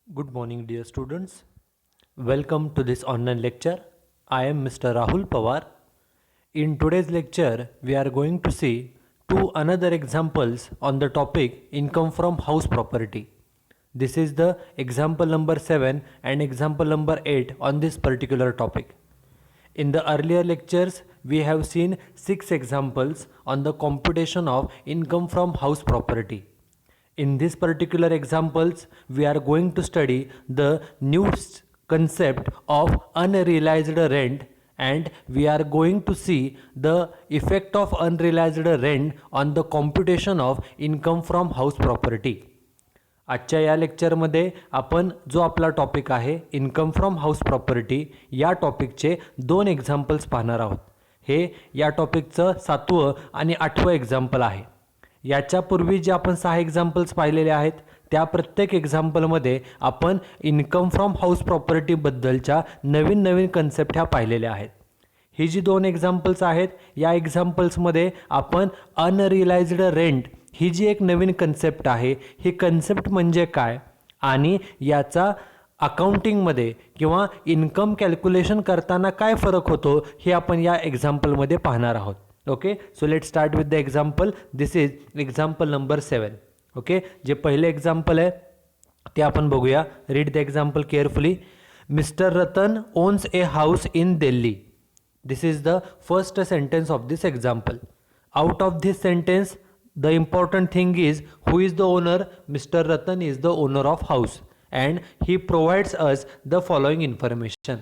Good morning, dear students. Welcome to this online lecture. I am Mr. Rahul Pawar. In today's lecture, we are going to see two another examples on the topic income from house property. This is the example number 7 and example number 8 on this particular topic. In the earlier lectures, we have seen 6 examples on the computation of income from house property. In these particular examples, we are going to study the new concept of unrealized rent, and we are going to see the effect of unrealized rent on the computation of income from house property. आजच्या या लेक्चरमध्ये आपण जो आपला topic आहे income from house property या टॉपिकचे 2 examples पाहणार आहोत. हे या टॉपिकचं 7वं आणि 8वं एक्झाम्पल आहे. याच्यापूर्वी जे आपण 6 एक्झाम्पल्स पाहिलेले आहेत त्या प्रत्येक एक्झाम्पलमध्ये आपण इन्कम फ्रॉम हाऊस प्रॉपर्टीबद्दलच्या नवीन कन्सेप्ट ह्या पाहिलेल्या आहेत. ही जी 2 एक्झाम्पल्स आहेत या एक्झाम्पल्समध्ये आपण अनरिअलाइज्ड रेंट ही जी एक नवीन कन्सेप्ट आहे, ही कन्सेप्ट म्हणजे काय आणि याचा अकाउंटिंगमध्ये किंवा इन्कम कॅल्क्युलेशन करताना काय फरक होतो हे आपण या एक्झाम्पलमध्ये पाहणार आहोत. Okay, so let start with the example. This is example number 7. Okay, जे पहिले एक्झाम्पल आहे ते आपण बघूया. Read the example carefully. Mr Ratan owns a house in Delhi. This is the first sentence of this example. Out of this sentence, the important thing is who is the owner? Mr. Ratan is the owner of house and he provides us the following information.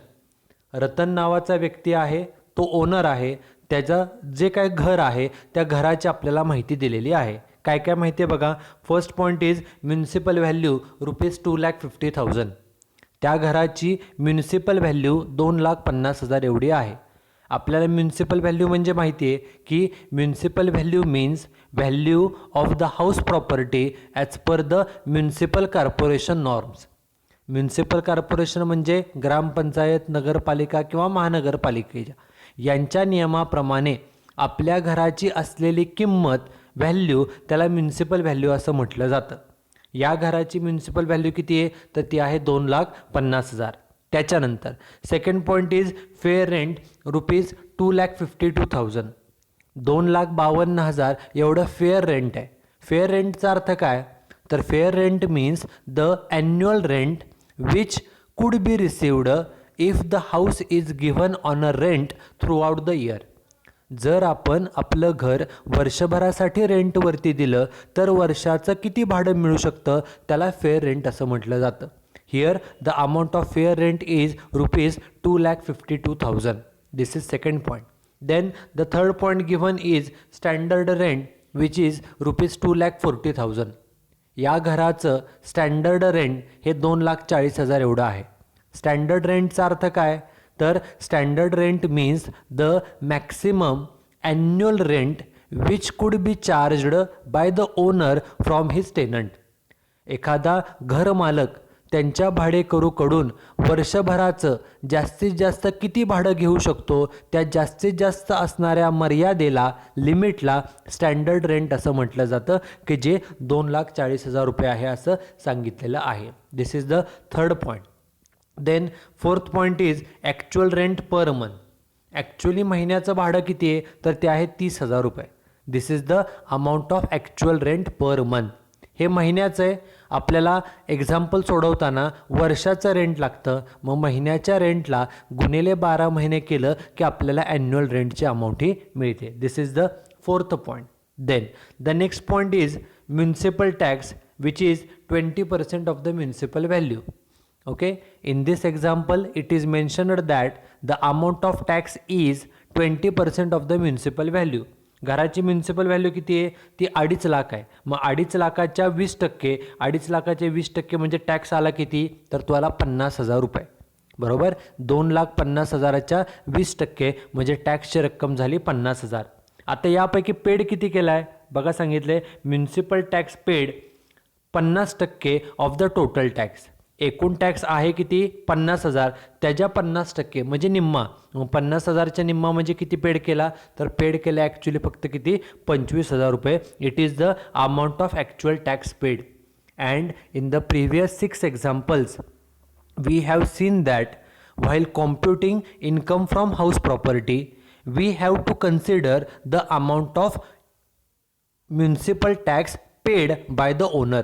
Ratan नावाचा व्यक्ती आहे, तो owner आहे. त्याचं जे काय घर आहे त्या घराची आपल्याला माहिती दिलेली आहे. काय काय माहिती आहे बघा. First point is municipal value ₹2,50,000. त्या घराची म्युन्सिपल व्हॅल्यू 2,50,000 एवढी आहे. आपल्याला म्युन्सिपल व्हॅल्यू म्हणजे माहिती आहे की municipal value means value of the house property as per the municipal corporation norms. Municipal corporation म्हणजे ग्रामपंचायत, नगरपालिका किंवा महानगरपालिकेच्या यांच्या नियमाप्रमाणे आपल्या घराची असलेली किंमत व्हॅल्यू त्याला म्युन्सिपल व्हॅल्यू असं म्हटलं जातं. या घराची म्युन्सिपल व्हॅल्यू किती आहे तर ती आहे 2,50,000. त्याच्यानंतर second point is fair rent ₹2,52,000. 2,52,000 एवढं फेअर रेंट आहे. फेअर रेंटचा अर्थ काय तर fair rent means the annual rent which could be received if the house is given on a rent through out the year. जर आपण आपलं घर वर्षभरासाठी रेंटवरती दिलं तर वर्षाचं किती भाडं मिळू शकतं त्याला फेअर रेंट असं म्हटलं जातं. Here the amount of fair rent is ₹2,52,000. This is second point. Then the third point given is standard rent which is ₹2,40,000. या घराचं स्टँडर्ड रेंट हे 2,40,000 एवढं आहे. स्टँडर्ड रेंटचा अर्थ काय तर standard rent means the maximum annual rent which could be charged bye the owner from his tenant. एखादा घर मालक त्यांच्या भाडेकरूकडून वर्षभराचं जास्तीत जास्त किती भाडं घेऊ शकतो त्या जास्तीत जास्त असणाऱ्या मर्यादेला लिमिटला स्टँडर्ड रेंट असं म्हटलं जातं की जे 2,40,000 आहे असं सांगितलेलं आहे. This is the third point. Then fourth point is actual rent per month. Actually महिन्याचं भाडं किती आहे तर ते आहे ₹30,000. This is the amount of actual rent per month. हे महिन्याचं आहे. आपल्याला एक्झाम्पल सोडवताना वर्षाचं रेंट लागतं, मग महिन्याच्या रेंटला गुणिले 12 महिने केलं की आपल्याला ॲन्युअल रेंटची अमाऊंट ही मिळते. This is the fourth point. Then the next point is municipal tax which is 20% of the municipal value. Okay, in this example it is mentioned that the amount of tax is 20% of the municipal value. घराची municipal value किती आहे ती 2.5 लाख आहे. मग 2.5 लाखाच्या 20%, 2.5 लाखाचे 20% म्हणजे tax आला किती तर तुम्हाला ₹50,000. बरोबर, 2,50,000च्या 20% म्हणजे टॅक्सची रक्कम झाली 50,000. आता यापैकी पेड किती केला आहे बघा. सांगितले municipal tax paid 50% of the total tax. एकूण टॅक्स आहे किती 50,000, त्याच्या 50% म्हणजे निम्मा. 50,000च्या निम्मा म्हणजे किती पेड केला तर पेड केला ॲक्च्युली फक्त किती ₹25,000. It is the amount of actual tax paid. And in the previous 6 examples, we have seen that while computing income from house property, we have to consider the amount of municipal tax paid by the owner.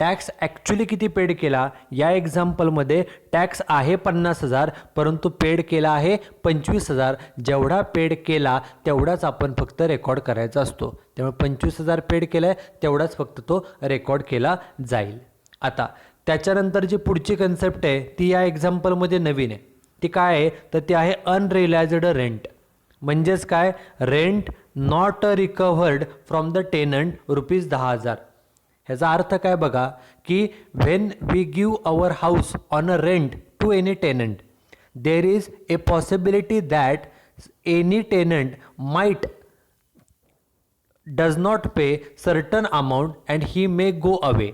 Tax actually किती paid केला, या एक्झाम्पलमध्ये tax आहे 50,000 परंतु paid केला आहे 25,000. जेवढा paid केला तेवढाच आपण फक्त रेकॉर्ड करायचा असतो. त्यामुळे 25,000 पेड केला आहे तेवढाच फक्त तो रेकॉर्ड केला जाईल. आता त्याच्यानंतर जी पुढची कन्सेप्ट आहे ती या एक्झाम्पलमध्ये नवीन आहे. ती काय आहे तर ती आहे अनरिलायझ्ड रेंट. म्हणजेच काय, rent not recovered from the tenant ₹10,000. ह्याचा अर्थ काय बघा की when we give our house on a rent to any tenant, there is a possibility that any tenant might does not pay certain amount and he may go away.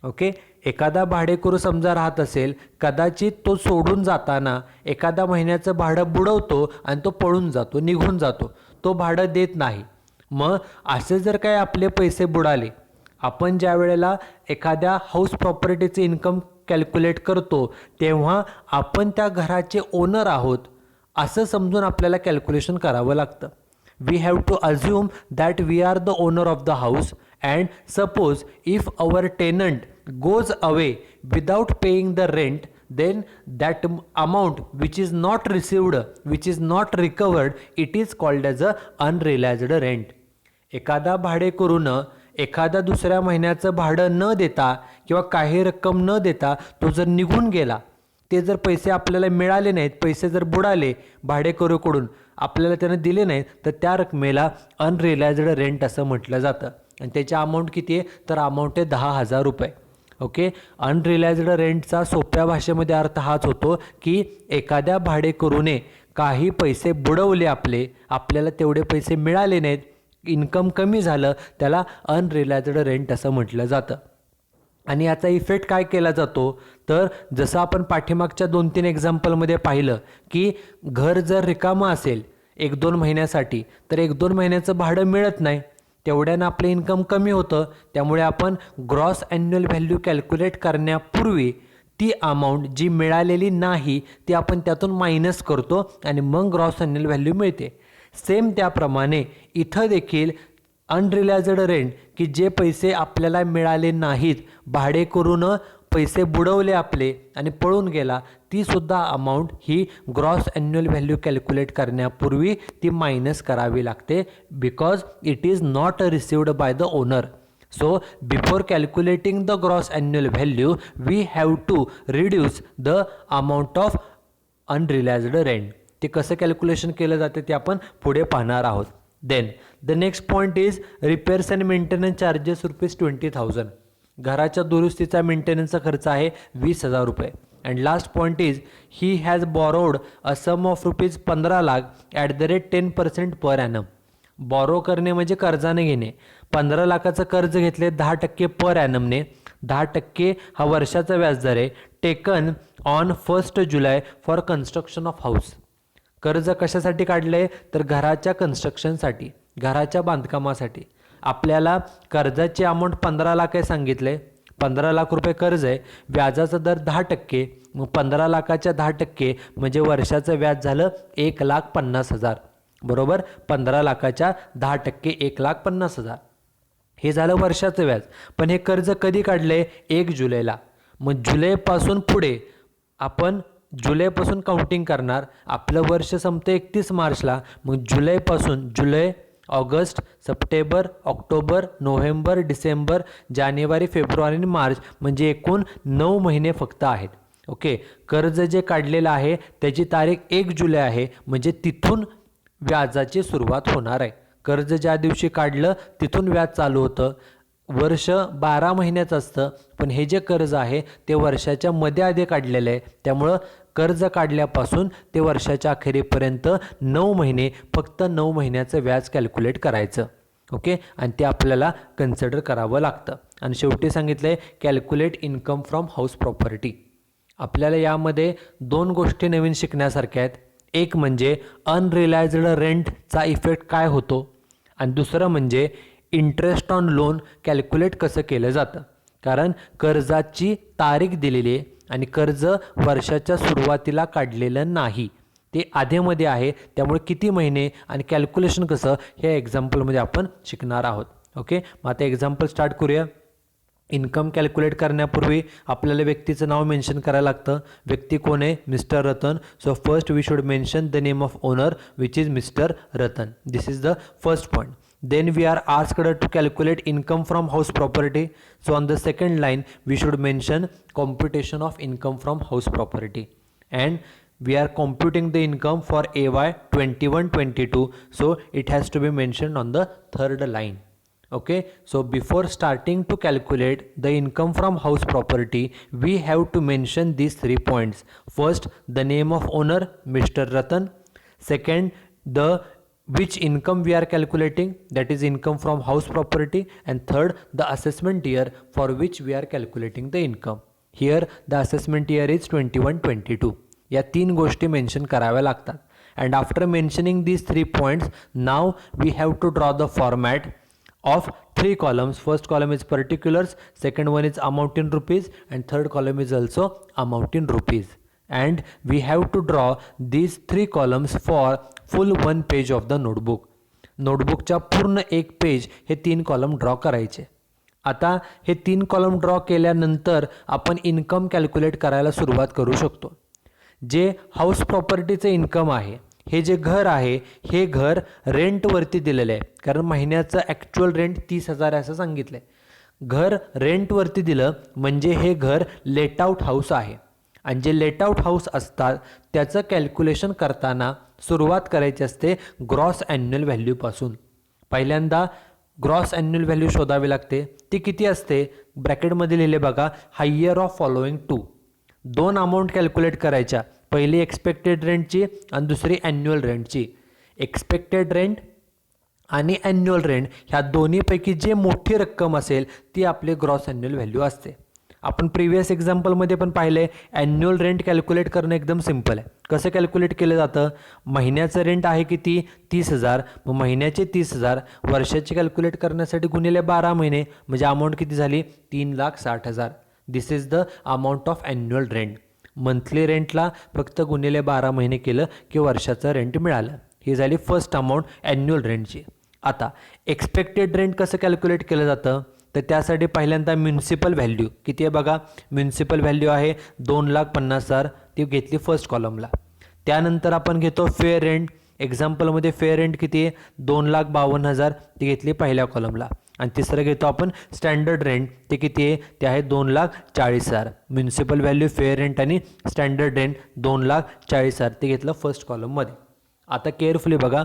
Okay, एखादा भाडेकरू समजा राहत असेल, कदाचित तो सोडून जाताना एखादा महिन्याचं भाडं बुडवतो आणि तो पळून जातो, निघून जातो, तो भाडं देत नाही. मग असे जर काय आपले पैसे बुडाले, आपण ज्या वेळेला एखाद्या हाऊस प्रॉपर्टीचे इन्कम कॅल्क्युलेट करतो तेव्हा आपण त्या घराचे ओनर आहोत असं समजून आपल्याला कॅल्क्युलेशन करावं लागतं. We have to assume that we are the owner of the house and suppose if our tenant goes away without paying the rent, then that amount which is not received, which is not recovered, it is called as a unrealized rent. एखादा भाडेकरून एखादा दुसऱ्या महिन्याचं भाडं न देता किंवा काही रक्कम न देता तो जर निघून गेला, ते जर पैसे आपल्याला मिळाले नाहीत, पैसे जर बुडाले भाडेकरूकडून, आपल्याला त्यानं दिले नाहीत, तर त्या रकमेला अनरिलायझ्ड रेंट असं म्हटलं जातं. आणि त्याची अमाऊंट किती आहे तर अमाऊंट आहे ₹10,000. ओके, अनरिलायझ्ड रेंटचा सोप्या भाषेमध्ये अर्थ हाच होतो की एखाद्या भाडेकरूने काही पैसे बुडवले, आपल्याला तेवढे पैसे मिळाले नाहीत, इन्कम कमी झालं, त्याला अनरिलायझ्ड रेंट असं म्हटलं जातं. आणि याचा इफेक्ट काय केला जातो तर जसं आपण पाठीमागच्या 2-3 एक्झाम्पलमध्ये पाहिलं की घर जर रिकामं असेल 1-2 महिन्यासाठी तर 1-2 महिन्याचं भाडं मिळत नाही, तेवढ्यानं आपलं इन्कम कमी होतं. त्यामुळे आपण ग्रॉस ॲन्युअल व्हॅल्यू कॅल्क्युलेट करण्यापूर्वी ती अमाऊंट जी मिळालेली नाही ती आपण त्यातून मायनस करतो आणि मग ग्रॉस ॲन्युअल व्हॅल्यू मिळते. सेम त्याप्रमाणे इथं देखील अनरिलायझ्ड रेंट की जे पैसे आपल्याला मिळाले नाहीत, भाडेकरून पैसे बुडवले आपले आणि पळून गेला, ती सुद्धा अमाऊंट ही ग्रॉस ॲन्युअल व्हॅल्यू कॅल्क्युलेट करण्यापूर्वी ती मायनस करावी लागते, because it is not received by the owner. So before calculating the gross annual value we have to reduce the amount of unrealised rent. ते कसं कॅल्क्युलेशन केलं जाते ते आपण पुढे पाहणार आहोत. Then the next point is repairs and maintenance charges ₹20,000. घराच्या दुरुस्तीचा मेंटेनन्सचा खर्च आहे ₹20,000. And last point is he has borrowed a sum of ₹15 lakh at the rate 10% per annum. Borrow करणे म्हणजे कर्जाने घेणे. 15 लाखाचं कर्ज घेतले 10% पर ॲनमने, 10% हा वर्षाचा व्याजदर आहे. Taken on 1 July for construction of house. कर्ज कशासाठी काढलं आहे तर घराच्या कन्स्ट्रक्शनसाठी, घराच्या बांधकामासाठी. आपल्याला कर्जाची अमाऊंट 15 लाख आहे सांगितले, 15 लाख रुपये कर्ज आहे, व्याजाचा दर 10%, मग 15 लाखाच्या 10% म्हणजे वर्षाचं व्याज झालं 1,50,000. बरोबर, 15 लाखाच्या 10% 1,50,000 हे झालं वर्षाचं व्याज. पण हे कर्ज कधी काढले 1 जुलैला. मग जुलैपासून पुढे आपण जुलैपासून काउंटिंग करणार. आपलं वर्ष संपतं 31 मार्चला. मग जुलैपासून जुलै, ऑगस्ट, सप्टेंबर, ऑक्टोबर, नोव्हेंबर, डिसेंबर, जानेवारी, फेब्रुवारी आणि मार्च म्हणजे एकूण 9 महिने फक्त आहेत. ओके, कर्ज जे काढलेलं आहे त्याची तारीख 1 जुलै आहे, म्हणजे तिथून व्याजाची सुरुवात होणार आहे. कर्ज ज्या दिवशी काढलं तिथून व्याज चालू होतं. वर्ष 12 महिन्याचं असतं, पण हे जे कर्ज आहे ते वर्षाच्या मध्ये आधी काढलेलं आहे. त्यामुळं कर्ज काढल्यापासून ते वर्षाच्या अखेरीपर्यंत 9 महिने, फक्त 9 महिन्याचं व्याज कॅल्क्युलेट करायचं. ओके, आणि ते आपल्याला कन्सिडर करावं लागतं. आणि शेवटी सांगितलं आहे calculate income from house property. आपल्याला यामध्ये 2 गोष्टी नवीन शिकण्यासारख्या आहेत. एक म्हणजे अनरिलायझ्ड रेंटचा इफेक्ट काय होतो, आणि दुसरं म्हणजे इंटरेस्ट ऑन लोन कॅल्क्युलेट कसं केलं जातं. कारण कर्जाची तारीख दिलेली आहे आणि कर्ज वर्षाच्या सुरुवातीला काढलेलं नाही, ते आधेमध्ये आहे. त्यामुळे किती महिने आणि कॅल्क्युलेशन कसं हे एक्झाम्पलमध्ये आपण शिकणार आहोत. ओके, मग आता एक्झाम्पल स्टार्ट करूया. इन्कम कॅल्क्युलेट करण्यापूर्वी आपल्याला व्यक्तीचं नाव मेन्शन करायला लागतं. व्यक्ती कोण आहे? Mr Ratan. So first we should mention the name of owner which is Mr Ratan. This is the first point. Then we are asked to calculate income from house property. So on the second line we should mention computation of income from house property, and we are computing the income for AY 21-22, so it has to be mentioned on the third line. Okay, so before starting to calculate the income from house property, we have to mention these 3 points. First, the name of owner, Mr. Ratan. Second, the which income we are calculating, that is income from house property. And third, the assessment year for which we are calculating the income. Here the assessment year is 21-22. या 3 गोष्टी mention कराव्या लागतात. And after mentioning these 3 points, now we have to draw the format of 3 columns. First column is particulars, second one is amount in rupees, and third column is also amount in rupees. And we have to draw these 3 columns for full 1 page of the notebook. नोटबुकच्या पूर्ण 1 page हे 3 column draw करायचे. आता हे 3 column draw केल्यानंतर आपण income calculate करायला सुरुवात करू शकतो. जे हाऊस प्रॉपर्टीचं इन्कम आहे, हे जे घर आहे, हे घर रेंटवरती दिलेलं आहे. कारण महिन्याचं ॲक्च्युअल रेंट 30,000 असं सांगितलं आहे. घर रेंटवरती दिलं म्हणजे हे घर लेट आउट हाऊस आहे. आणि जे लेट आउट हाऊस असतात त्याचं कॅल्क्युलेशन करताना सुरुवात करायची असते ग्रॉस ॲन्युअल व्हॅल्यूपासून. पहिल्यांदा ग्रॉस ॲन्युअल व्हॅल्यू शोधावी लागते. ती किती असते? ब्रॅकेटमध्ये लिहिले बघा, higher of following 2. 2 amount calculate करायच्या. पहिली एक्सपेक्टेड रेंटची आणि दुसरी ॲन्युअल रेंटची. एक्सपेक्टेड रेंट आणि ॲन्युअल रेंट ह्या दोन्हीपैकी जे मोठी रक्कम असेल ती आपली ग्रॉस ॲन्युअल व्हॅल्यू असते. आपण प्रिव्हियस एक्झाम्पलमध्ये पण पाहिलं आहे, ॲन्युअल रेंट कॅल्क्युलेट करणं एकदम सिम्पल आहे. कसं कॅल्क्युलेट केलं जातं? महिन्याचं रेंट आहे किती? 30,000. मग महिन्याचे 30,000 वर्षाचे कॅल्क्युलेट करण्यासाठी गुणिले 12 महिने म्हणजे अमाऊंट किती झाली? 3,60,000. This is the amount of annual rent. Monthly रेंटला फक्त गुणिले 12 महिने केलं की वर्षाचं रेंट मिळालं. ही झाली फर्स्ट अमाऊंट ॲन्युअल रेंटची. आता एक्सपेक्टेड रेंट कसं कॅल्क्युलेट केलं जातं? तर त्यासाठी पहिल्यांदा म्युन्सिपल व्हॅल्यू किती आहे बघा. म्युन्सिपल व्हॅल्यू आहे 2,50,000, ती घेतली फर्स्ट कॉलमला. त्यानंतर आपण घेतो फेअर रेंट. एक्झाम्पलमध्ये फेअर रेंट किती आहे? 2,52,000, ती घेतली पहिल्या कॉलमला. आणि तिसरं घेतो आपण स्टँडर्ड रेंट. ते किती आहे? ते आहे 2,40,000. म्युन्सिपल व्हॅल्यू, फेअर रेंट आणि स्टँडर्ड रेंट 2,40,000, ते घेतलं फर्स्ट कॉलममध्ये. आता केअरफुली बघा.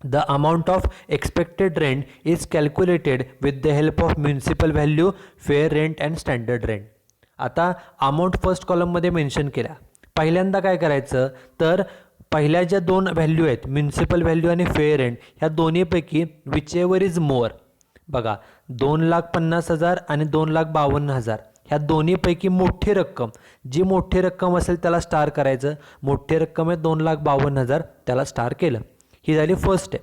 The amount of expected rent is calculated with the help of municipal value, fair rent and standard rent. आता अमाऊंट फर्स्ट कॉलममध्ये मेन्शन केल्या. पहिल्यांदा काय करायचं तर पहिल्या ज्या 2 व्हॅल्यू आहेत, म्युन्सिपल व्हॅल्यू आणि फेअर रेंट, ह्या दोन्हीपैकी विच एव्हर इज मोर. बघा 2,50,000 आणि 2,52,000 ह्या दोन्हीपैकी मोठी रक्कम, जी मोठी रक्कम असेल त्याला स्टार करायचं. मोठी रक्कम आहे 2,52,000, त्याला स्टार केलं. ही झाली फर्स्ट स्टेप.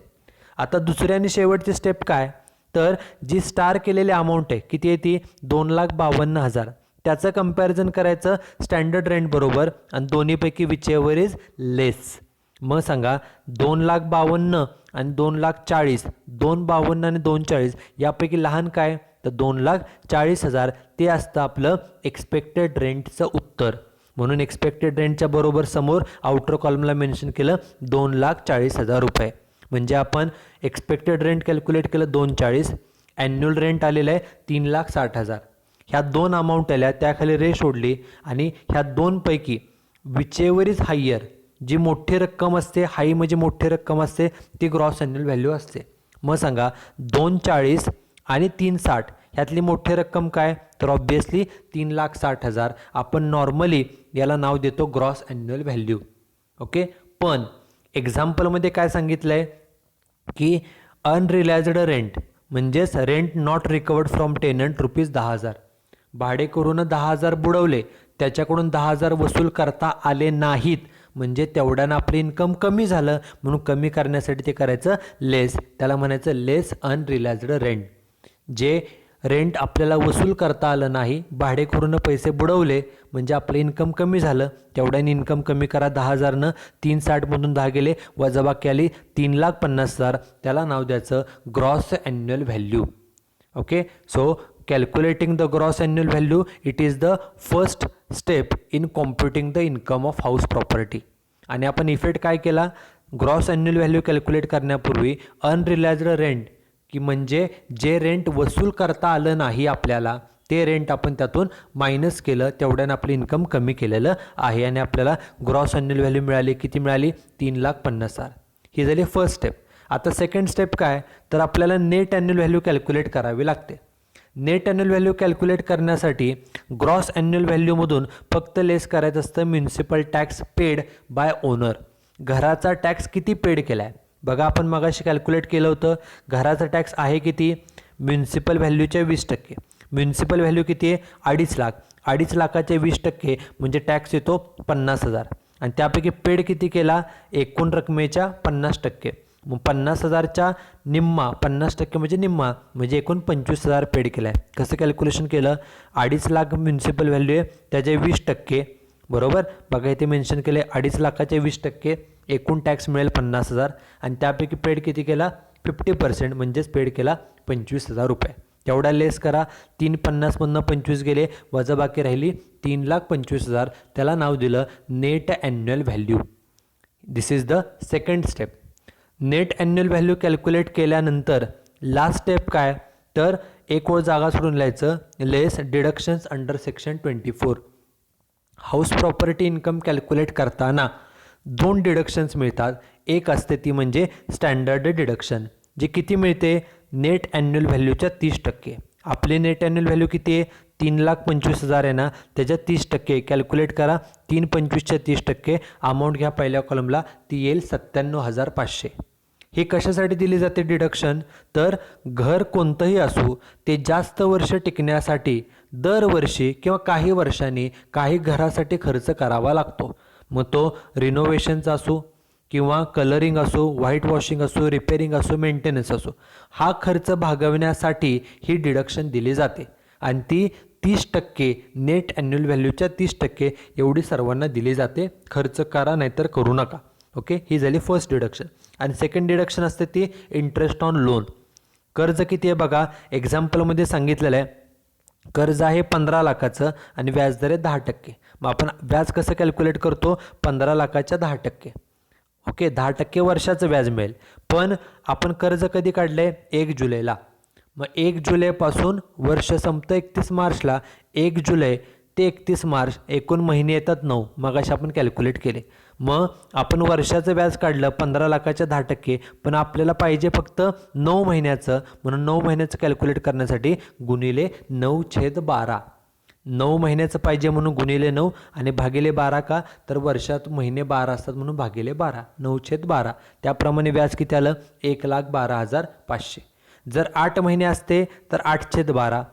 आता दुसरी आणि शेवटची स्टेप काय? तर जी स्टार केलेली अमाऊंट आहे किती आहे ती? 2,52,000. त्याचं कंपॅरिझन करायचं स्टँडर्ड रेंट बरोबर आणि दोन्हीपैकी विच एव्हर इज लेस. मग सांगा 2,52,000 आणि 2,40,000, 2,52,000 आणि 2,40,000 यापैकी लहान काय? तर 2,40,000. ते असतं आपलं एक्सपेक्टेड रेंटचं उत्तर. म्हणून एक्सपेक्टेड रेंटच्या बरोबर समोर आउटर कॉलमला मेन्शन केलं 2,40,000 रुपये. म्हणजे आपण एक्सपेक्टेड रेंट कॅल्क्युलेट केलं 240, ॲन्युअल रेंट आलेलं आहे 3,60,000. ह्या 2 अमाऊंट आल्या, त्याखाली रे सोडली आणि ह्या 2पैकी विच एव्हर इज हायर, जी मोठी रक्कम असते, हाई म्हणजे मोठी रक्कम असते, ती ग्रॉस ॲन्युअल व्हॅल्यू असते. मग सांगा 240 आणि 360 ह्यातली मोठी रक्कम काय? तर ऑब्वियसली 3,60,000. आपण नॉर्मली याला नाव देतो ग्रॉस ॲन्युअल व्हॅल्यू. ओके, पण एक्झाम्पलमध्ये काय सांगितलं आहे की अनरिलायझ्ड रेंट म्हणजेच rent not recovered from tenant ₹10,000. भाडेकरूनं 10,000 बुडवले, त्याच्याकडून 10,000 वसूल करता आले नाहीत, म्हणजे तेवढ्यानं आपलं इन्कम कमी झालं. म्हणून कमी करण्यासाठी ते करायचं लेस, त्याला म्हणायचं लेस अनरिलायझ्ड रेंट. जे रेंट आपल्याला वसूल करता आलं नाही, भाडेकरूनं पैसे बुडवले म्हणजे आपलं इन्कम कमी झालं. तेवढ्याने इन्कम कमी करा, 10,000नं 360मधून 10 गेले, वजाबाकी आली 3,50,000. त्याला नाव द्यायचं gross annual value. Okay, so calculating the gross annual value it is the first step in computing the income of house property. आणि आपण इफेक्ट काय केला, ग्रॉस ॲन्युअल व्हॅल्यू कॅल्क्युलेट करण्यापूर्वी अनरिलायज्ड रेंट की म्हणजे जे रेंट वसूल करता आलं नाही आपल्याला, ते रेंट आपण त्यातून मायनस केलं, तेवढ्यानं आपलं इन्कम कमी केलेलं आहे आणि आपल्याला ग्रॉस ॲन्युअल व्हॅल्यू मिळाली. किती मिळाली? 3,50,000. ही झाली फर्स्ट स्टेप. आता सेकंड स्टेप काय, तर आपल्याला नेट ॲन्युअल व्हॅल्यू कॅल्क्युलेट करावी लागते. नेट ॲन्युअल व्हॅल्यू कॅल्क्युलेट करण्यासाठी ग्रॉस ॲन्युअल व्हॅल्यूमधून फक्त लेस करायचं असतं municipal tax paid by owner. घराचा टॅक्स किती पेड केला आहे बघा, आपण मगाशी कॅल्क्युलेट केलं होतं. घराचा टॅक्स आहे किती? म्युन्सिपल व्हॅल्यूच्या 20%. म्युन्सिपल व्हॅल्यू किती आहे? 2.5 लाख. 2.5 लाखाचे 20% म्हणजे टॅक्स येतो 50,000. आणि त्यापैकी पेड किती केला? एकूण रकमेच्या 50%. मग 50,000च्या निम्मा 50% म्हणजे निम्मा म्हणजे एकूण 25,000 पेड केला आहे. कसं कॅल्क्युलेशन केलं? 2.5 लाख म्युन्सिपल व्हॅल्यू आहे, त्याचे 20%. बरोबर, बघा इथे मेन्शन केले 2.5 लाखाचे 20%, एकूण टॅक्स मिळेल 50,000 आणि त्यापैकी पेड किती केला? 50% म्हणजेच पेड केला 25,000 रुपये. तेवढा लेस करा, 350मधनं 25 गेले, वजाबाकी राहिली 3,25,000. त्याला नाव दिलं net annual value. This is the second step. Net annual value calculate केल्यानंतर लास्ट स्टेप काय, तर एक ओळ जागा सोडून लिहायचं less deductions under section 24. House property income calculate करताना 2 डिडक्शन्स मिळतात. एक असते ती म्हणजे स्टँडर्ड डिडक्शन, जे किती मिळते? नेट ॲन्युअल व्हॅल्यूच्या 30%. आपली नेट ॲन्युअल व्हॅल्यू किती आहे? 3,25,000 आहे ना, त्याच्या 30% कॅल्क्युलेट करा. 3,25च्या 30% अमाऊंट घ्या पहिल्या कॉलमला, ती येईल 97,500. हे कशासाठी दिली जाते डिडक्शन? तर घर कोणतंही असू ते जास्त वर्ष टिकण्यासाठी दरवर्षी किंवा काही वर्षांनी काही घरासाठी खर्च करावा लागतो. मग तो रिनोव्हेशनचा असो किंवा कलरिंग असो, व्हाईट वॉशिंग असो, रिपेरिंग असो, मेंटेनन्स असो, हा खर्च भागवण्यासाठी ही डिडक्शन दिली जाते. आणि ती 30% नेट ॲन्युअल व्हॅल्यूच्या 30% एवढी सर्वांना दिली जाते. खर्च करा नाहीतर करू नका. ओके, ही झाली फर्स्ट डिडक्शन. आणि सेकंड डिडक्शन असते ती इंटरेस्ट ऑन लोन. कर्ज किती आहे बघा, एक्झाम्पलमध्ये सांगितलेलं आहे. कर्ज आहे 15 लाखाचं आणि व्याजदर आहे 10%. मग आपण व्याज कसं कॅल्क्युलेट करतो? 15 लाखाच्या 10%. ओके, 10% वर्षाचं व्याज मिळेल. पण आपण कर्ज कधी काढलं आहे? 1 जुलैला. मग 1 जुलैपासून वर्ष संपतं 31 मार्चला. 1 जुलै ते 31 मार्च एकूण महिने येतात 9. मग असे आपण कॅल्क्युलेट केले. मग आपण वर्षाचं व्याज काढलं 15 लाखाच्या 10%, पण आपल्याला पाहिजे फक्त 9 महिन्याचं. म्हणून 9 महिन्याचं कॅल्क्युलेट करण्यासाठी गुणिले 9/12. 9 महिन्याचं पाहिजे म्हणून गुणिले 9 आणि भागिले 12. का तर वर्षात महिने 12 असतात म्हणून भागिले 12. 9/12. त्याप्रमाणे व्याज किती आलं? 1,12,500. जर 8 महिने असते तर 8/12.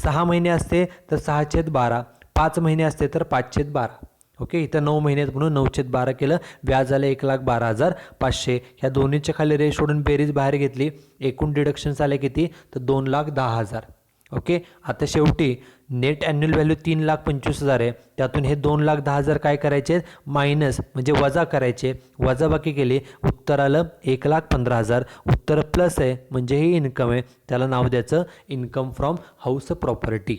6 महिने असते तर 6/12. 5 महिने असते तर 5/12. ओके, इथं 9 महिन्यात म्हणून 9/12 केलं. व्याज आलं 1,12,500. ह्या दोन्हीच्या खाली रेष सोडून बेरीज बाहेर घेतली. एकूण डिडक्शन्स आले किती? तर 2,10,000. ओके, आता शेवटी नेट ॲन्युअल व्हॅल्यू 3,25,000 आहे. त्यातून हे 2,10,000 काय करायचे? मायनस म्हणजे वजा करायचे. वजाबाकी केली, उत्तर आलं 1,15,000. उत्तर प्लस आहे म्हणजे ही इन्कम आहे. त्याला नाव द्यायचं income from house property.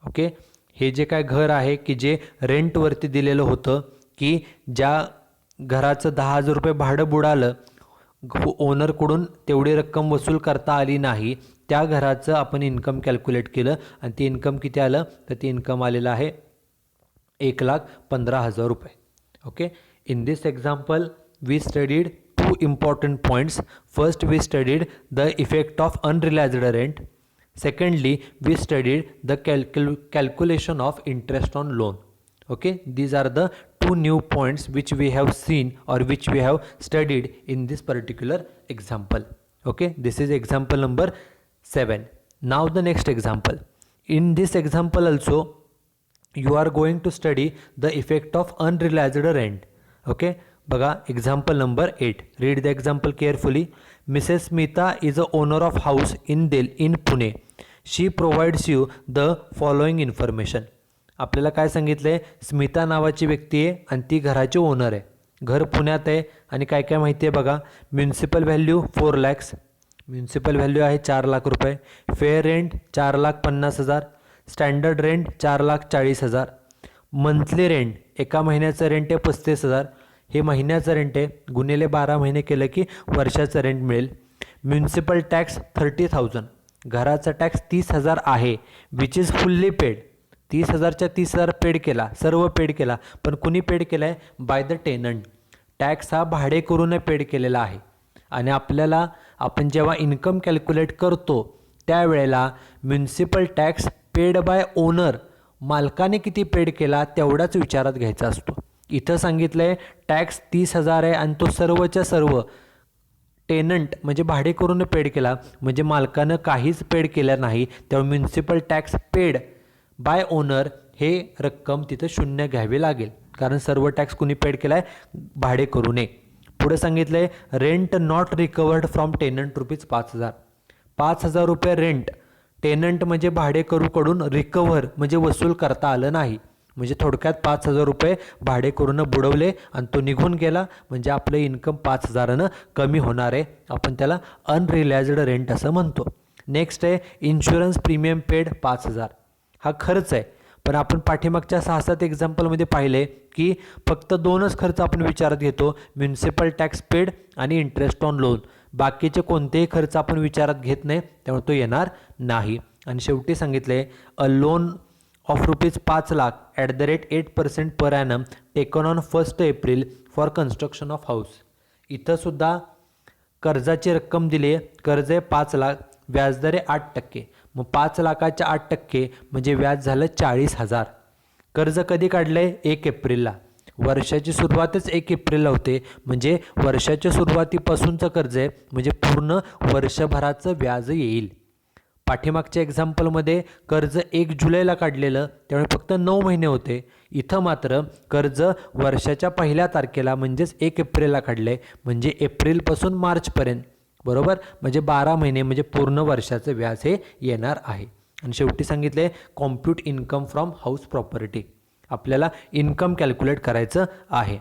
Okay, हे जे काय घर आहे की जे रेंटवरती दिलेलं होतं, की ज्या घराचं 10,000 रुपये भाडं बुडालं, ओनरकडून तेवढी रक्कम वसूल करता आली नाही, त्या घराचं आपण इन्कम कॅल्क्युलेट केलं आणि ते इन्कम किती आलं? तर ते इन्कम आलेलं आहे 1,15,000 रुपये. Okay, in this example we studied 2 important points. First, we studied the effect of unrealized rent. Secondly, we studied the calculation of interest on loan. Okay, these are the 2 new points which we have seen or which we have studied in this particular example. Okay, this is example number 7. Now the next example. In this example also you are going to study the effect of unrealized rent. Okay, बघा example number 8. Read the example carefully. Mrs. Smita is a owner of house in Pune. She provides you the following information. आपल्याला काय सांगितलं आहे, स्मिता नावाची व्यक्ती आहे आणि ती घराची ओनर आहे. घर पुण्यात आहे आणि काय काय माहिती आहे बघा. Municipal value 4 lakhs, municipal value आहे 4 लाख रुपये. Fair rent 4,50,000, standard rent 4,40,000, monthly rent एका महिन्याचं रेंट आहे 35,000. हे महिन्याचं रेंट आहे, गुणिले 12 महिने केलं की वर्षाचं रेंट मिळेल. म्युन्सिपल टॅक्स 30,000, घराचा टॅक्स 30,000 आहे, विच इज फुल्ली पेड. 30,000च्या 30,000 पेड केला, सर्व पेड केला, पण कुणी पेड केला आहे, बाय द टेनंट. टॅक्स हा भाडेकरूने पेड केलेला आहे. आणि आपल्याला आपण जेव्हा इन्कम कॅल्क्युलेट करतो त्यावेळेला municipal tax paid by owner, मालकाने किती पेड केला तेवढाच विचारात घ्यायचा असतो. इथं सांगितलं आहे टॅक्स 30,000 आहे आणि तो सर्वच्या सर्व टेनंट म्हणजे भाडेकरूने पेड केला, म्हणजे मालकानं काहीच पेड केलं नाही. त्यामुळे municipal tax paid by owner हे रक्कम तिथं शून्य घ्यावी लागेल, कारण सर्व टॅक्स कुणी पेड केला आहे, भाडेकरूने. पुढे सांगितलं आहे rent not recovered from tenant ₹5,000. 5,000 रुपये रेंट टेनंट म्हणजे भाडेकरूकडून रिकव्हर म्हणजे वसूल करता आलं नाही. म्हणजे थोडक्यात 5,000 रुपये भाडेकरूनं बुडवले आणि तो निघून गेला, म्हणजे आपलं इन्कम 5,000नं कमी होणार आहे. आपण त्याला अनरिलायझ्ड रेंट असं म्हणतो. नेक्स्ट आहे इन्शुरन्स प्रीमियम पेड 5,000. हा खर्च आहे, पण आपण पाठीमागच्या 6-7 एक्झाम्पलमध्ये पाहिले की फक्त 2च खर्च आपण विचारात घेतो, म्युन्सिपल टॅक्स पेड आणि इंटरेस्ट ऑन लोन. बाकीचे कोणतेही खर्च आपण विचारात घेत नाही, त्यामुळे तो येणार नाही. आणि शेवटी सांगितले a loan of ₹5 lakh @8% per annum taken on 1 April for construction of house. इथं सुद्धा कर्जाची रक्कम दिली आहे, कर्ज आहे 5 लाख, व्याजदर आहे 8%. मग 5 लाखाच्या 8% म्हणजे व्याज झालं 40,000. कर्ज कधी काढलं आहे, 1 एप्रिलला. वर्षाची सुरुवातच 1 एप्रिलला होते, म्हणजे वर्षाच्या सुरुवातीपासूनचं कर्ज आहे, म्हणजे पूर्ण वर्षभराचं व्याज येईल. पाठीमागच्या एक्झाम्पलमध्ये कर्ज 1 जुलैला काढलेलं, त्यामुळे फक्त 9 महिने होते. इथं मात्र कर्ज वर्षाच्या 1 तारखेला म्हणजेच 1 एप्रिलला काढले, म्हणजे एप्रिलपासून मार्चपर्यंत, बरोबर, म्हणजे 12 महिने, म्हणजे पूर्ण वर्षाचं व्याज हे येणार आहे. आणि शेवटी सांगितले compute income from house property. आपल्याला इन्कम कॅल्क्युलेट करायचं आहे.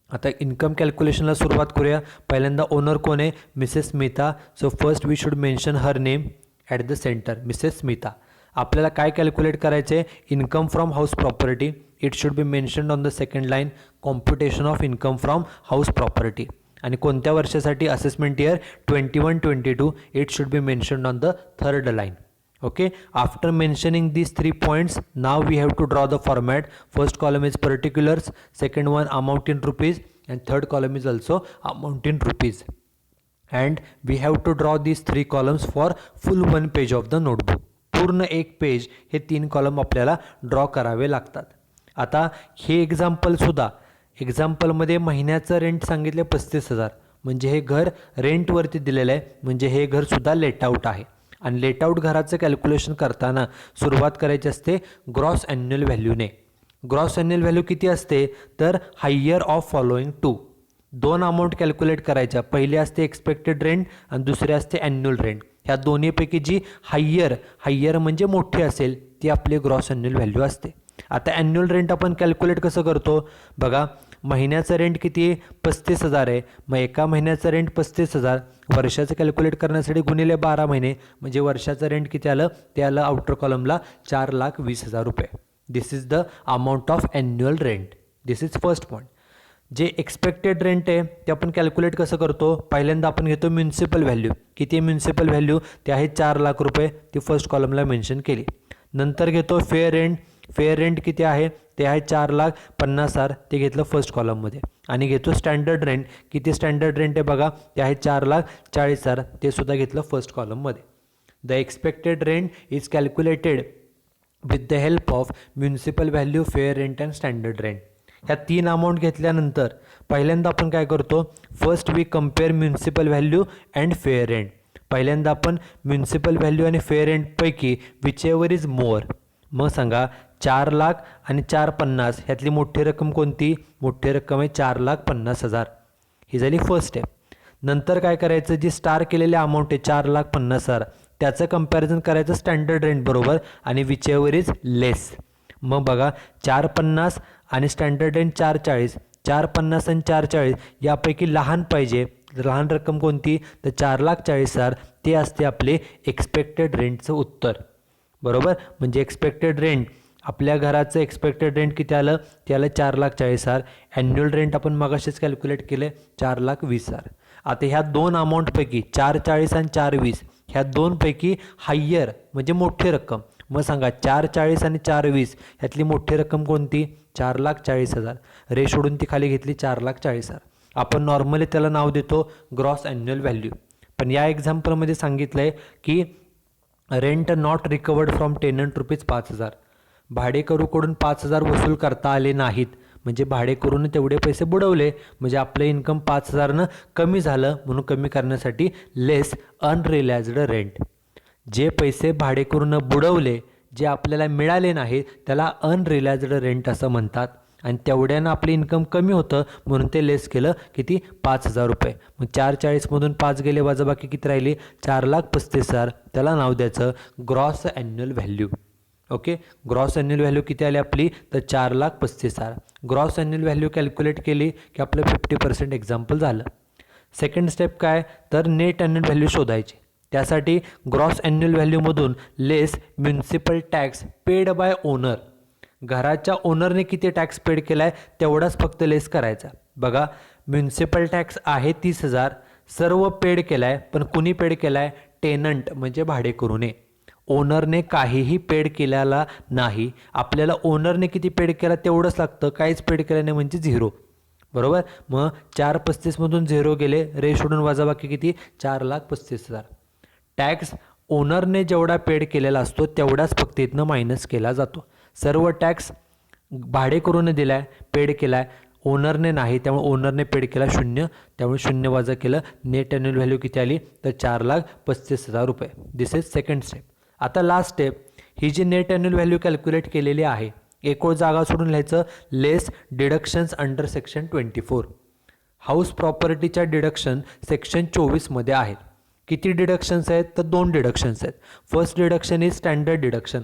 आता इन्कम कॅल्क्युलेशनला सुरुवात करूया. पहिल्यांदा ओनर कोण आहे, Mrs Smita. So first we should mention her name at the centre, Mrs Smita. आपल्याला काय कॅल्क्युलेट करायचे आहे, income from house property. It should be mentioned on the second line, computation of income from house property. आणि कोणत्या वर्षासाठी, assessment year 21-22. It should be mentioned on the third line. Okay, after mentioning these 3 points, now we have to draw the format. First column is particulars, second one amount in rupees, and third column is also amount in rupees. And we have to draw these 3 columns for full 1 page of the notebook. पूर्ण 1 page हे 3 column आपल्याला draw करावे लागतात. आता हे एक्झाम्पलसुद्धा, एक्झाम्पलमध्ये महिन्याचं rent सांगितले 35,000, म्हणजे हे घर रेंटवरती दिलेलं आहे, म्हणजे हे घरसुद्धा लेट आउट आहे. आणि लेट आउट घराचं कॅल्क्युलेशन करताना सुरुवात करायची असते ग्रॉस ॲन्युअल व्हॅल्यूने. ग्रॉस ॲन्युअल व्हॅल्यू किती असते, तर higher of following 2. 2 amount calculate करायच्या. पहिली असते एक्सपेक्टेड रेंट आणि दुसरी असते ॲन्युअल रेंट. ह्या दोन्हीपैकी जी हायर म्हणजे मोठी असेल ती आपली ग्रॉस ॲन्युअल व्हॅल्यू असते. आता ॲन्युअल रेंट आपण कॅल्क्युलेट कसं करतो बघा. महिन्याचं रेंट किती आहे, 35,000 आहे. मग एका महिन्याचं रेंट 35,000, वर्षाचं कॅल्क्युलेट करण्यासाठी गुणिले 12 महिने, म्हणजे वर्षाचं रेंट किती आलं, ते आलं आउटर कॉलमला 4,20,000 रुपये. This is the amount of annual rent. This is first point. जे एक्सपेक्टेड रेंट आहे ते आपण कॅल्क्युलेट कसं करतो, पहिल्यांदा आपण घेतो म्युन्सिपल व्हॅल्यू. किती आहे म्युन्सिपल व्हॅल्यू, ते आहे 4 लाख रुपये, ती फर्स्ट कॉलमला मेन्शन केली. नंतर घेतो फेअर रेंट. फेअर रेंट किती आहे, ते आहे 4,50,000, ते घेतलं फर्स्ट कॉलममध्ये. आणि घेतो स्टँडर्ड रेंट. किती स्टँडर्ड रेंट आहे बघा, ते आहे 4,40,000, ते सुद्धा घेतलं फर्स्ट कॉलममध्ये. The expected rent is calculated with the help of municipal value, fair rent and standard rent. ह्या 3 अमाऊंट घेतल्यानंतर पहिल्यांदा आपण काय करतो, first we compare municipal value and fair rent. पहिल्यांदा आपण म्युन्सिपल व्हॅल्यू आणि फेअर रेंटपैकी विच एव्हर इज मोर. मग सांगा 4 लाख आणि 450 ह्यातली मोठी रक्कम कोणती, मोठी रक्कम आहे 4,50,000. ही झाली फर्स्ट स्टेप. नंतर काय करायचं, जी स्टार केलेली अमाऊंट आहे 4,50,000, त्याचं कंपॅरिझन करायचं स्टँडर्ड रेंट बरोबर आणि विचेवर इज लेस. मग बघा 450 आणि स्टँडर्ड रेंट 440, 450 आणि 440 यापैकी लहान पाहिजे. लहान रक्कम कोणती तर 4,40,000 ते असते आपले एक्सपेक्टेड रेंटचं उत्तर. बरोबर, म्हणजे एक्सपेक्टेड रेंट आपल्या घराचं एक्सपेक्टेड रेंट किती आलं ते आलं 4,40,000. ॲन्युअल रेंट आपण मगाशीच कॅल्क्युलेट केले 4,20,000. आता ह्या दोन अमाऊंटपैकी 440 आणि 420 ह्या दोनपैकी हायर म्हणजे मोठी रक्कम. मग सांगा 440 आणि 420 ह्यातली मोठी रक्कम कोणती 4,40,000. रे सोडून ती खाली घेतली 4,40,000. आपण नॉर्मली त्याला नाव देतो ग्रॉस ॲन्युअल व्हॅल्यू. पण या एक्झाम्पलमध्ये सांगितलं आहे की rent not recovered from tenant ₹5,000. भाडेकरूकडून 5,000 वसूल करता आले नाहीत, म्हणजे भाडेकरूनं तेवढे पैसे बुडवले, म्हणजे आपलं इन्कम 5,000नं कमी झालं. म्हणून कमी करण्यासाठी लेस अनरिलायज्ड रेंट. जे पैसे भाडेकरूनं बुडवले, जे आपल्याला मिळाले नाहीत त्याला अनरिलायज्ड रेंट असं म्हणतात. आणि तेवढ्यानं आपलं इन्कम कमी होतं म्हणून ते लेस केलं किती 5,000 रुपये. मग 440मधून 5 गेले बाकी किती राहिली 4,35,000. त्याला नाव द्यायचं gross annual value. Okay, gross annual value किती आली आपली तर 4,35,000. ग्रॉस ॲन्युअल व्हॅल्यू कॅल्क्युलेट केली की आपलं 50% एक्झाम्पल झालं. सेकंड स्टेप काय तर नेट ॲन्युअल व्हॅल्यू शोधायची. त्यासाठी ग्रॉस ॲन्युअल व्हॅल्यूमधून less municipal tax paid by owner. घराच्या ओनरने किती टॅक्स पेड केला आहे तेवढाच फक्त लेस करायचा. बघा म्युन्सिपल टॅक्स आहे 30,000, सर्व पेड केला आहे. पण कुणी पेड केला आहे टेनंट म्हणजे भाडेकरूने. ओनरने काहीही पेड केलेला नाही. आपल्याला ओनरने किती पेड केला तेवढंच लागतं, काहीच पेड केलं नाही म्हणजे 0. बरोबर, मग 435मधून 0 गेले, रे सोडून वजाबाकी किती 4,35,000. टॅक्स ओनरने जेवढा पेड केलेला असतो तेवढाच फक्त इथनं मायनस केला जातो. सर्व टॅक्स भाडेकरूने दिला आहे पेड केला आहे, ओनरने नाही, त्यामुळे ओनरने पेड केला 0, त्यामुळे 0 वजा केलं. नेट ॲन्युअल व्हॅल्यू किती आली तर 4,35,000 रुपये. This is second step. आता लास्ट स्टेप, ही जी नेट ॲन्युअल व्हॅल्यू कॅल्क्युलेट केलेली आहे एक ओळ जागा सोडून लिहायचं less deductions under section 24. House प्रॉपर्टीच्या डिडक्शन सेक्शन 24मध्ये आहेत. किती डिडक्शन्स आहेत तर 2 डिडक्शन्स आहेत. First deduction is standard deduction,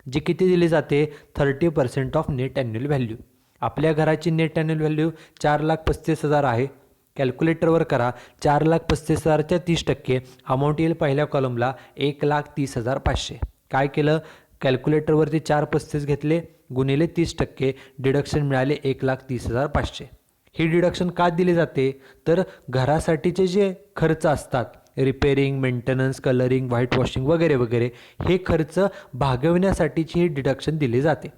जी किती दिली जाते 30% ऑफ नेट ॲन्युअल व्हॅल्यू. आपल्या घराची नेट ॲन्युअल व्हॅल्यू 4,35,000 आहे. कॅल्क्युलेटरवर करा 4,35,000च्या 30% अमाऊंट येईल पहिल्या कॉलमला 1,30,500. काय केलं कॅल्क्युलेटरवरती 4,35,000 घेतले गुणिले 30% डिडक्शन मिळाले 1,30,500. ही डिडक्शन का दिली जाते तर घरासाठीचे जे खर्च असतात repairing, maintenance, colouring, white washing वगैरे वगैरे हे खर्च भागवण्यासाठीची ही डिडक्शन दिली जाते.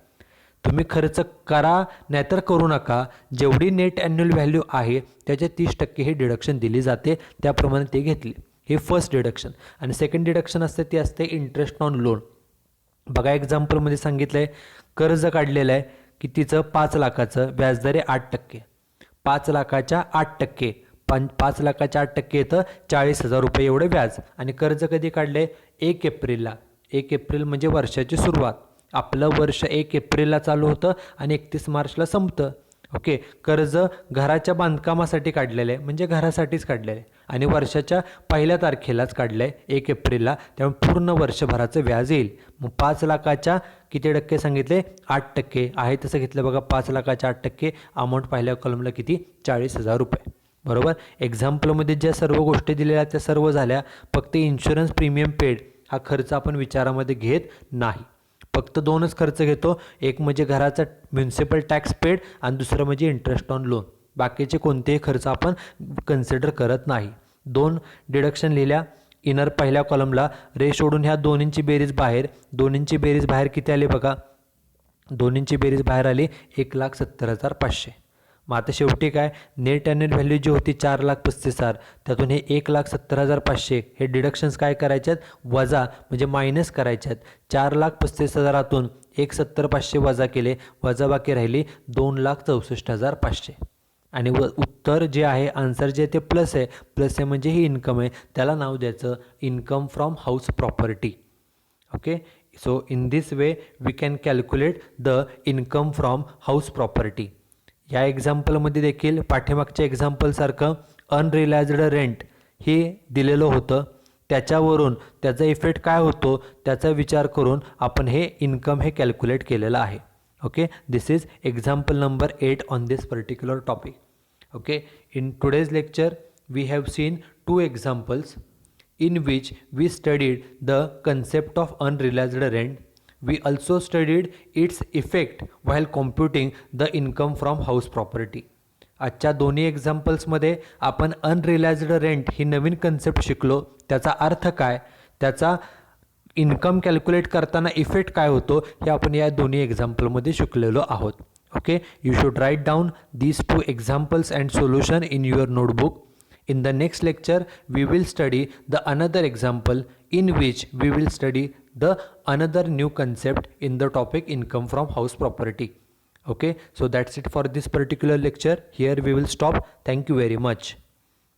तुम्ही खर्च करा नाहीतर करू नका, जेवढी नेट ॲन्युअल व्हॅल्यू आहे त्याच्या 30% ही डिडक्शन दिली जाते, त्याप्रमाणे ते घेतली. हे फर्स्ट डिडक्शन. आणि सेकंड डिडक्शन असते ते असते इंटरेस्ट ऑन लोन. बघा एक्झाम्पलमध्ये सांगितलं आहे कर्ज काढलेलं आहे कितीचं 5 लाखाचं, व्याजदर आहे 8%. 5 लाखाच्या 8%, 5 लाखाच्या 8% येतं 40,000 रुपये एवढं व्याज. आणि कर्ज कधी काढले 1 एप्रिलला. 1 एप्रिल म्हणजे वर्षाची सुरुवात. आपलं वर्ष 1 एप्रिलला चालू होतं आणि 31 मार्चला संपतं. ओके, कर्ज घराच्या बांधकामासाठी काढलेलं आहे म्हणजे घरासाठीच काढलेलं आहे आणि वर्षाच्या 1 तारखेलाच काढलं आहे 1 एप्रिलला, त्यामुळे पूर्ण वर्षभराचं व्याज येईल. मग 5 लाखाच्या किती टक्के सांगितले 8% आहे तसं घेतलं. बघा 5 लाखाच्या 8% अमाऊंट पहिल्या कॉलमला किती 40,000 रुपये. बरोबर, एक्झाम्पलमध्ये ज्या सर्व गोष्टी दिलेल्या त्या सर्व झाल्या. फक्त इन्शुरन्स प्रीमियम पेड हा खर्च आपण विचारामध्ये घेत नाही. फक्त 2च खर्च घेतो, एक म्हणजे घराचा म्युन्सिपल टॅक्स पेड आणि दुसरं म्हणजे इंटरेस्ट ऑन लोन. बाकीचे कोणतेही खर्च आपण कन्सिडर करत नाही. 2 डिडक्शन लिहिल्या इनर पहिल्या कॉलमला, रे सोडून ह्या दोन्हींची बेरीज बाहेर. दोन्हींची बेरीज बाहेर किती आली बघा, दोन्हींची बेरीज बाहेर आली 1,70,500. मग आता शेवटी काय नेट ॲन्युअल व्हॅल्यू जी होती 4,35,000 त्यातून हे 1,70,500 हे डिडक्शन्स काय करायचे आहेत वजा म्हणजे मायनस करायचे आहेत. 4,35,000तून 1,70,500 वजा केले, वजा बाकी राहिली 2,64,500. आणि उत्तर जे आहे आन्सर जे ते प्लस आहे. प्लस आहे म्हणजे ही इन्कम आहे, त्याला नाव द्यायचं income from house property. Okay, so in this way we can calculate the income from house property. या एक्झाम्पलमध्ये देखील पाठीमागच्या एक्झाम्पलसारखं अनरिलायज्ड रेंट हे दिलेलं होतं. त्याच्यावरून त्याचा इफेक्ट काय होतो त्याचा विचार करून आपण हे इन्कम हे कॅल्क्युलेट केलेलं आहे. Okay, this is example number 8 on this particular topic. Okay, in today's lecture we have seen two examples in which we studied the concept of unrealized rent. We also studied its effect while computing the income from house property. आजच्या दोन्ही एक्झाम्पल्समध्ये आपण unrealized rent ही नवीन concept शिकलो, त्याचा अर्थ काय, त्याचा income calculate करताना effect काय होतो हे आपण या दोन्ही एक्झाम्पलमध्ये शिकलेलो आहोत. Okay, you should write down these two examples and solution in your notebook. In the next lecture we will study the another example in which we will study the another new concept in the topic income from house property. Okay, so that's it for this particular lecture. Here we will stop. Thank you very much.